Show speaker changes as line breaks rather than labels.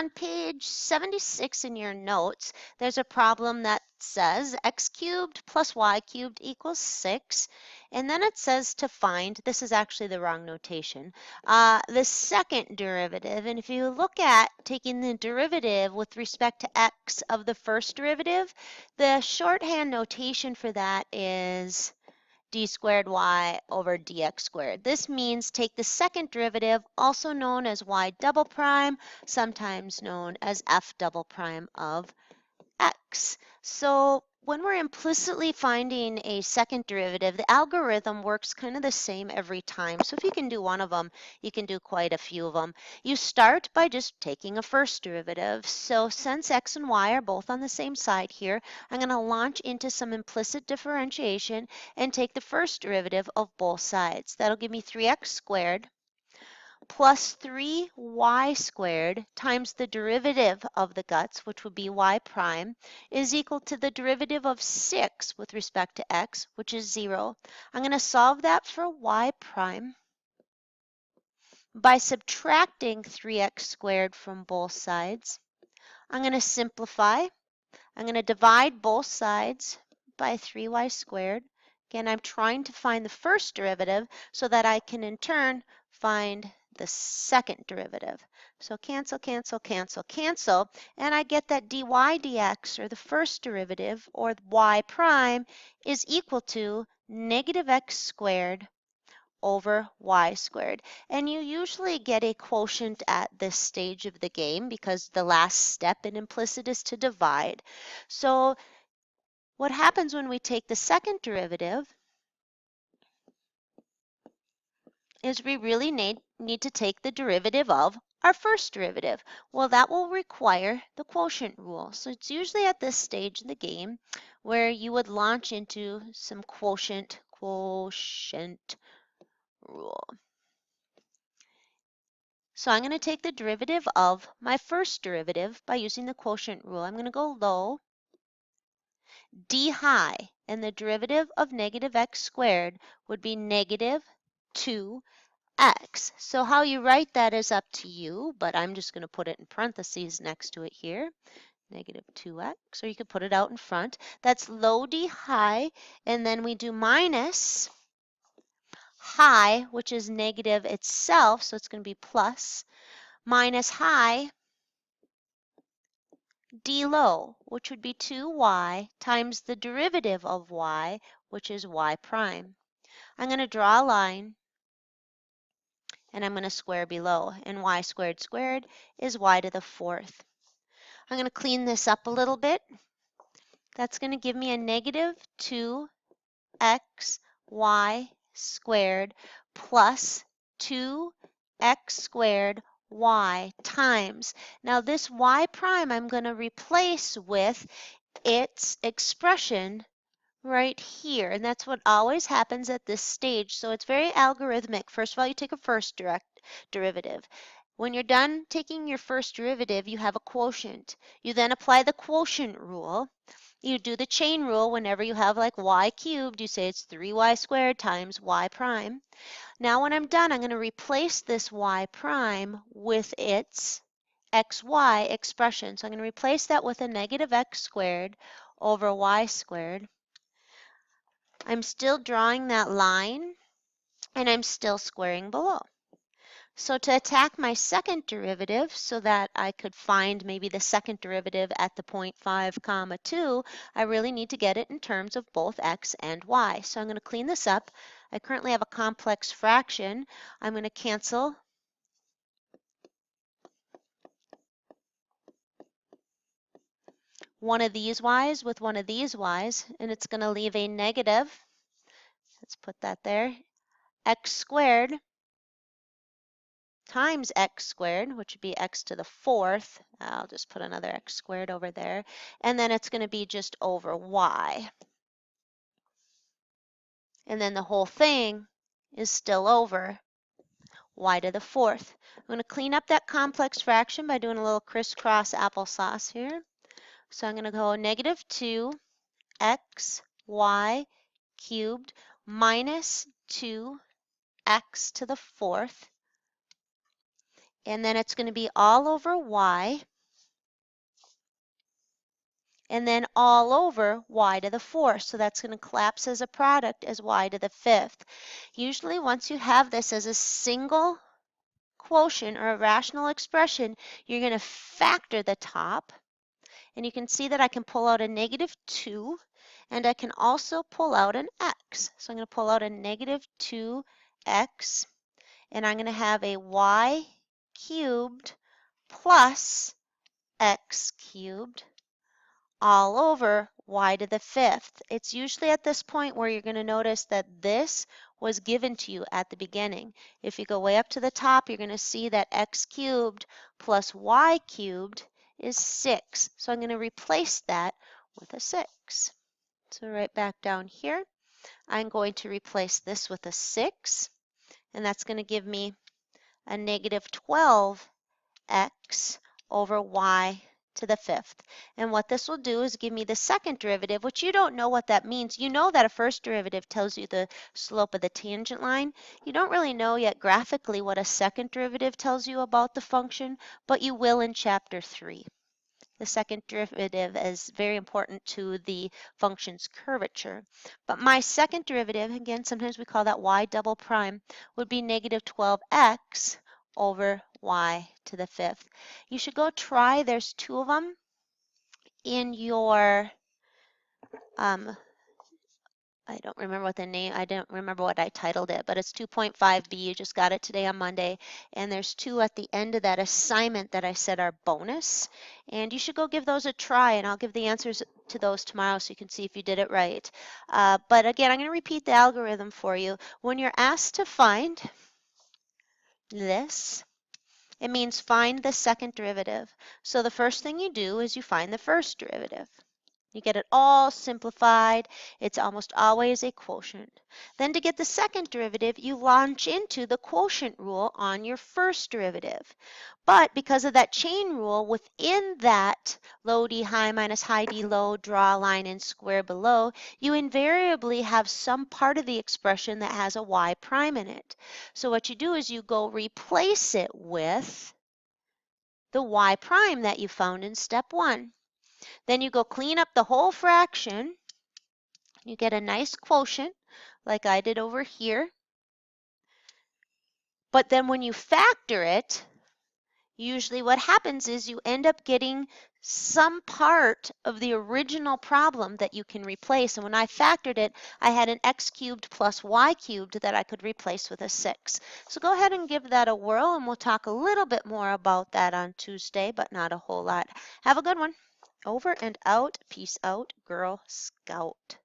On page 76 in your notes, there's a problem that says x cubed plus y cubed equals 6. And then it says to find, this is actually the wrong notation, the second derivative. And if you look at taking the derivative with respect to x of the first derivative, the shorthand notation for that is d squared y over dx squared. This means take the second derivative, also known as y double prime, sometimes known as f double prime of x. So when we're implicitly finding a second derivative, the algorithm works kind of the same every time. So if you can do one of them, you can do quite a few of them. You start by just taking a first derivative. So since x and y are both on the same side here, I'm going to launch into some implicit differentiation and take the first derivative of both sides. That'll give me 3x squared plus 3y squared times the derivative of the guts, which would be y prime, is equal to the derivative of 6 with respect to x, which is 0. I'm going to solve that for y prime by subtracting 3x squared from both sides. I'm going to simplify. I'm going to divide both sides by 3y squared. Again, I'm trying to find the first derivative so that I can in turn find the second derivative. So cancel, cancel, cancel, cancel, and I get that dy dx, or the first derivative, or y prime, is equal to negative x squared over y squared. And you usually get a quotient at this stage of the game because the last step in implicit is to divide. So what happens when we take the second derivative is we really need to take the derivative of our first derivative. Well, that will require the quotient rule. So it's usually at this stage in the game where you would launch into some quotient rule. So I'm going to take the derivative of my first derivative by using the quotient rule. I'm going to go low, d high, and the derivative of negative x squared would be negative 2x. So how you write that is up to you, but I'm just going to put it in parentheses next to it here, negative 2x, or you could put it out in front. That's low d high, and then we do minus high, which is negative itself, so it's going to be plus, minus high d low, which would be 2y times the derivative of y, which is y prime. I'm going to draw a line, and I'm going to square below, and y squared squared is y to the 4th. I'm going to clean this up a little bit. That's going to give me a negative 2xy squared plus 2x squared y times. Now this y prime I'm going to replace with its expression right here, and that's what always happens at this stage. So it's very algorithmic. First of all, you take a first derivative. When you're done taking your first derivative, you have a quotient. You then apply the quotient rule. You do the chain rule whenever you have like y cubed, you say it's 3y squared times y prime. Now when I'm done, I'm going to replace this y prime with its xy expression. So I'm going to replace that with a negative x squared over y squared. I'm still drawing that line, and I'm still squaring below. So to attack my second derivative so that I could find maybe the second derivative at the 0.5 comma 2, I really need to get it in terms of both x and y. So I'm going to clean this up. I currently have a complex fraction. I'm going to cancel one of these y's with one of these y's, and it's going to leave a negative. Let's put that there. X squared times x squared, which would be x to the 4th. I'll just put another x squared over there. And then it's going to be just over y. And then the whole thing is still over y to the 4th. I'm going to clean up that complex fraction by doing a little crisscross applesauce here. So I'm going to go negative 2xy cubed minus 2x to the 4th. And then it's going to be all over y. and then all over y to the 4th. So that's going to collapse as a product as y to the 5th. Usually once you have this as a single quotient or a rational expression, you're going to factor the top. And you can see that I can pull out a negative 2, and I can also pull out an x. So I'm going to pull out a negative 2x, and I'm going to have a y cubed plus x cubed all over y to the 5th. It's usually at this point where you're going to notice that this was given to you at the beginning. If you go way up to the top, you're going to see that x cubed plus y cubed is 6. So I'm going to replace that with a 6. So right back down here, I'm going to replace this with a 6, and that's going to give me a negative 12x over y to the 5th. And what this will do is give me the second derivative, which you don't know what that means. You know that a first derivative tells you the slope of the tangent line. You don't really know yet graphically what a second derivative tells you about the function, but you will in chapter 3. The second derivative is very important to the function's curvature. But my second derivative, again, sometimes we call that y double prime, would be negative 12x over y to the 5th. You should go try, there's 2 of them in your, I don't remember what the name, I don't remember what I titled it, but it's 2.5b. You just got it today on Monday. And there's 2 at the end of that assignment that I said are bonus. And you should go give those a try, and I'll give the answers to those tomorrow so you can see if you did it right. But again, I'm going to repeat the algorithm for you. When you're asked to find this, it means find the second derivative. So the first thing you do is you find the first derivative. You get it all simplified. It's almost always a quotient. Then to get the second derivative, you launch into the quotient rule on your first derivative. But because of that chain rule, within that low d high minus high d low, draw a line and square below, you invariably have some part of the expression that has a y prime in it. So what you do is you go replace it with the y prime that you found in step 1. Then you go clean up the whole fraction. You get a nice quotient like I did over here. But then when you factor it, usually what happens is you end up getting some part of the original problem that you can replace. And when I factored it, I had an x cubed plus y cubed that I could replace with a 6. So go ahead and give that a whirl, and we'll talk a little bit more about that on Tuesday, but not a whole lot. Have a good one. Over and out. Peace out, Girl Scout.